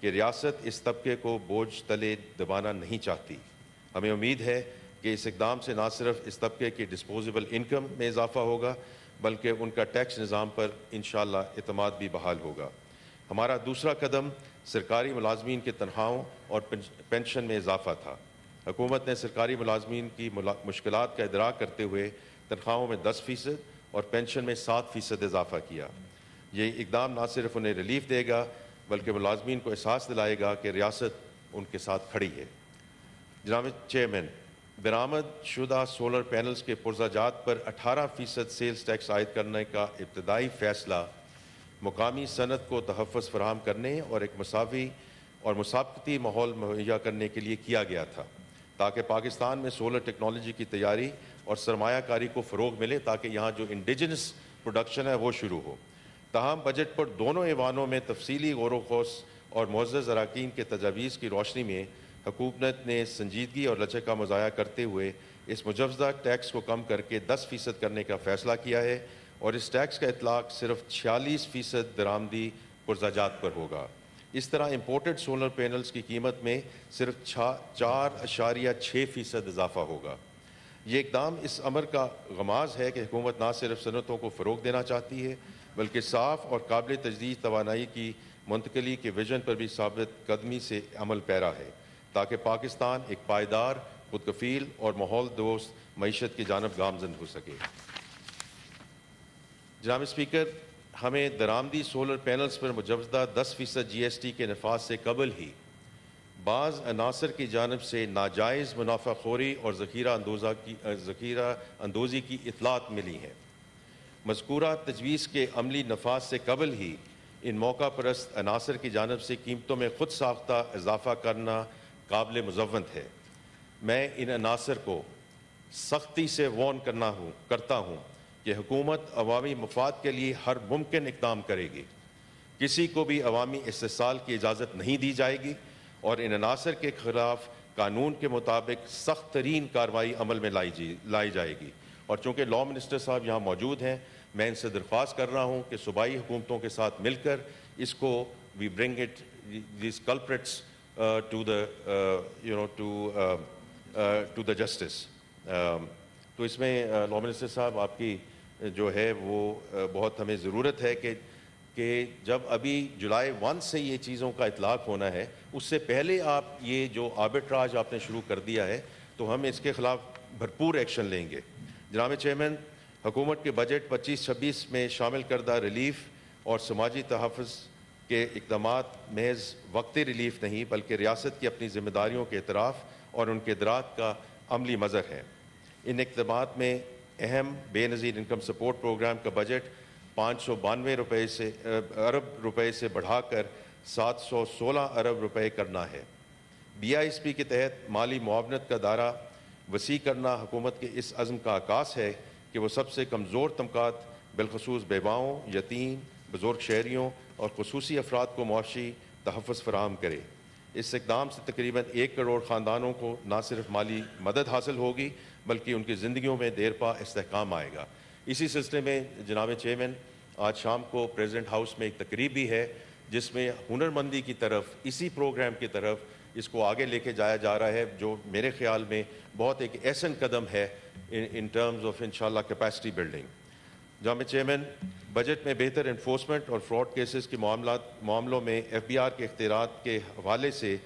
کہ ریاست اس طبقے کو بوجھ تلے دبانا نہیں چاہتی۔ ہمیں امید ہے کہ اس اقدام سے نہ صرف اس طبقے کی ڈسپوزیبل انکم میں اضافہ ہوگا بلکہ ان کا ٹیکس نظام پر انشاءاللہ اعتماد بھی بحال ہوگا۔ ہمارا دوسرا قدم سرکاری ملازمین کی تنخواہوں اور پینشن میں اضافہ تھا۔ حکومت نے سرکاری ملازمین کی مشکلات کا ادراک کرتے ہوئے تنخواہوں میں 10% اور پینشن میں 7% اضافہ کیا۔ یہ اقدام نہ صرف انہیں ریلیف دے گا بلکہ ملازمین کو احساس دلائے گا کہ ریاست ان کے ساتھ کھڑی ہے۔ جناب چیئرمین، برآمد شدہ سولر پینلز کے پرزہ جات پر 18% سیلز ٹیکس عائد کرنے کا ابتدائی فیصلہ مقامی صنعت کو تحفظ فراہم کرنے اور ایک مساوی اور مسابقتی ماحول مہیا کرنے کے لیے کیا گیا تھا، تاکہ پاکستان میں سولر ٹیکنالوجی کی تیاری اور سرمایہ کاری کو فروغ ملے، تاکہ یہاں جو انڈیجنس پروڈکشن ہے وہ شروع ہو۔ تاہم بجٹ پر دونوں ایوانوں میں تفصیلی غور و خوض اور معزز اراکین کے تجاویز کی روشنی میں حکومت نے سنجیدگی اور لچک کا مظاہرہ کرتے ہوئے اس مجوزہ ٹیکس کو کم کر کے 10% کرنے کا فیصلہ کیا ہے، اور اس ٹیکس کا اطلاق صرف 46% درآمدی پرزہ جات پر ہوگا۔ اس طرح امپورٹڈ سولر پینلز کی قیمت میں صرف 4.6% اضافہ ہوگا۔ یہ اقدام اس امر کا غماز ہے کہ حکومت نہ صرف صنعتوں کو فروغ دینا چاہتی ہے بلکہ صاف اور قابل تجدید توانائی کی منتقلی کے ویژن پر بھی ثابت قدمی سے عمل پیرا ہے، تاکہ پاکستان ایک پائیدار، خود کفیل اور ماحول دوست معیشت کی جانب گامزن ہو سکے۔ جناب اسپیکر، ہمیں درآمدی سولر پینلز پر مجوزہ 10% GST کے نفاذ سے قبل ہی بعض عناصر کی جانب سے ناجائز منافع خوری اور ذخیرہ اندوزی کی اطلاعات ملی ہیں۔ مذکورہ تجویز کے عملی نفاذ سے قبل ہی ان موقع پرست عناصر کی جانب سے قیمتوں میں خود ساختہ اضافہ کرنا قابل مذمت ہے۔ میں ان عناصر کو سختی سے وارن کرتا ہوں کہ حکومت عوامی مفاد کے لیے ہر ممکن اقدام کرے گی۔ کسی کو بھی عوامی استحصال کی اجازت نہیں دی جائے گی اور ان عناصر کے خلاف قانون کے مطابق سخت ترین کارروائی عمل میں لائی جائے گی۔ اور چونکہ لاء منسٹر صاحب یہاں موجود ہیں، میں ان سے درخواست کر رہا ہوں کہ صوبائی حکومتوں کے ساتھ مل کر اس کو we bring it these culprits to the justice. تو اس میں لاء منسٹر صاحب آپ کی جو ہے وہ بہت ہمیں ضرورت ہے کہ جب ابھی جولائی 1 سے یہ چیزوں کا اطلاق ہونا ہے، اس سے پہلے آپ یہ جو آربٹراج آپ نے شروع کر دیا ہے تو ہم اس کے خلاف بھرپور ایکشن لیں گے۔ جناب چیئرمین، حکومت کے بجٹ 25-26 میں شامل کردہ ریلیف اور سماجی تحفظ کے اقدامات محض وقتی ریلیف نہیں بلکہ ریاست کی اپنی ذمہ داریوں کے اعتراف اور ان کے ادراک کا عملی مظہر ہے۔ ان اقدامات میں اہم بے نظیر انکم سپورٹ پروگرام کا بجٹ 592 ارب روپے سے بڑھا کر 716 ارب روپے کرنا ہے۔ BISP کے تحت مالی معاونت کا دائرہ وسیع کرنا حکومت کے اس عزم کا عکاس ہے کہ وہ سب سے کمزور طبقات بالخصوص بیواؤں، یتیم، بزرگ شہریوں اور خصوصی افراد کو معاشی تحفظ فراہم کرے۔ اس اقدام سے تقریباً 1 کروڑ خاندانوں کو نہ صرف مالی مدد حاصل ہوگی بلکہ ان کی زندگیوں میں دیر پا استحکام آئے گا۔ اسی سلسلے میں جناب چیئرمین، آج شام کو پریزیڈنٹ ہاؤس میں ایک تقریب بھی ہے جس میں ہنرمندی کی طرف، اسی پروگرام کی طرف اس کو آگے لے کے جایا جا رہا ہے، جو میرے خیال میں بہت ایک احسن قدم ہے ان ٹرمز آف انشاءاللہ کیپیسٹی بلڈنگ۔ جناب چیئرمین، بجٹ میں بہتر انفورسمنٹ اور فراڈ کیسز کے معاملوں میں FBR کے اختیارات کے حوالے سے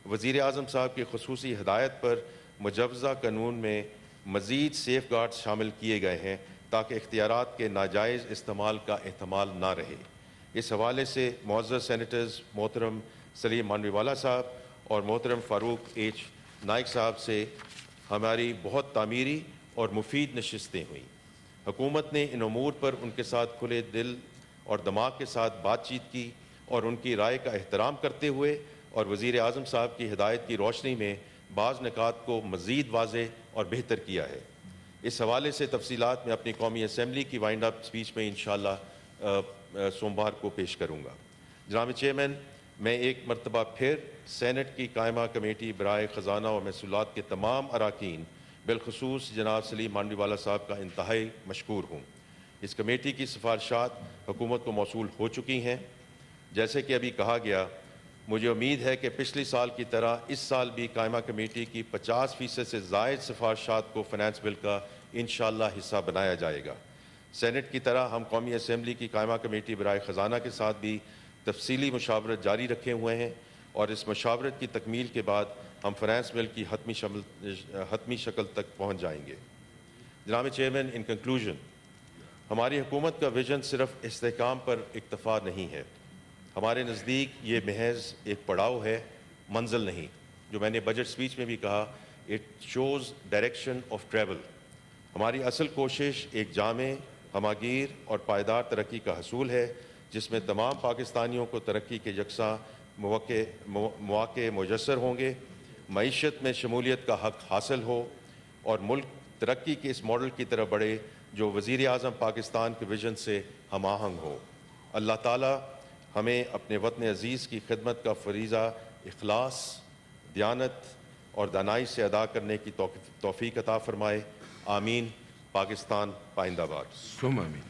وزیر اعظم صاحب کی خصوصی ہدایت پر مجوزہ قانون میں مزید سیف گارڈز شامل کیے گئے ہیں تاکہ اختیارات کے ناجائز استعمال کا احتمال نہ رہے۔ اس حوالے سے معزز سینیٹرز محترم سلیم مانوی والا صاحب اور محترم فاروق H نائک صاحب سے ہماری بہت تعمیری اور مفید نشستیں ہوئیں۔ حکومت نے ان امور پر ان کے ساتھ کھلے دل اور دماغ کے ساتھ بات چیت کی اور ان کی رائے کا احترام کرتے ہوئے اور وزیر اعظم صاحب کی ہدایت کی روشنی میں بعض نکات کو مزید واضح اور بہتر کیا ہے۔ اس حوالے سے تفصیلات میں اپنی قومی اسمبلی کی وائنڈ اپ اسپیچ میں انشاءاللہ سوموار کو پیش کروں گا۔ جناب چیئرمین، میں ایک مرتبہ پھر سینٹ کی قائمہ کمیٹی برائے خزانہ و محصولات کے تمام اراکین بالخصوص جناب سلیم مانوی والا صاحب کا انتہائی مشکور ہوں۔ اس کمیٹی کی سفارشات حکومت کو موصول ہو چکی ہیں۔ جیسے کہ ابھی کہا گیا، مجھے امید ہے کہ پچھلی سال کی طرح اس سال بھی قائمہ کمیٹی کی 50% سے زائد سفارشات کو فنانس بل کا انشاءاللہ حصہ بنایا جائے گا۔ سینٹ کی طرح ہم قومی اسمبلی کی قائمہ کمیٹی برائے خزانہ کے ساتھ بھی تفصیلی مشاورت جاری رکھے ہوئے ہیں، اور اس مشاورت کی تکمیل کے بعد ہم فنانس بل کی حتمی شکل تک پہنچ جائیں گے۔ جناب چیئرمین، ان کنکلوژن، ہماری حکومت کا ویژن صرف استحکام پر اکتفا نہیں ہے۔ ہمارے نزدیک یہ محض ایک پڑاؤ ہے، منزل نہیں۔ جو میں نے بجٹ سپیچ میں بھی کہا، it shows direction of travel. ہماری اصل کوشش ایک جامع، ہماگیر اور پائیدار ترقی کا حصول ہے، جس میں تمام پاکستانیوں کو ترقی کے یکساں مواقع میسر ہوں گے، معیشت میں شمولیت کا حق حاصل ہو، اور ملک ترقی کے اس ماڈل کی طرف بڑھے جو وزیر اعظم پاکستان کے ویژن سے ہم آہنگ ہو۔ اللہ تعالیٰ ہمیں اپنے وطن عزیز کی خدمت کا فریضہ اخلاص، دیانت اور دانائی سے ادا کرنے کی توفیق عطا فرمائے۔ آمین۔ پاکستان پائندہ باد۔ ثم آمین۔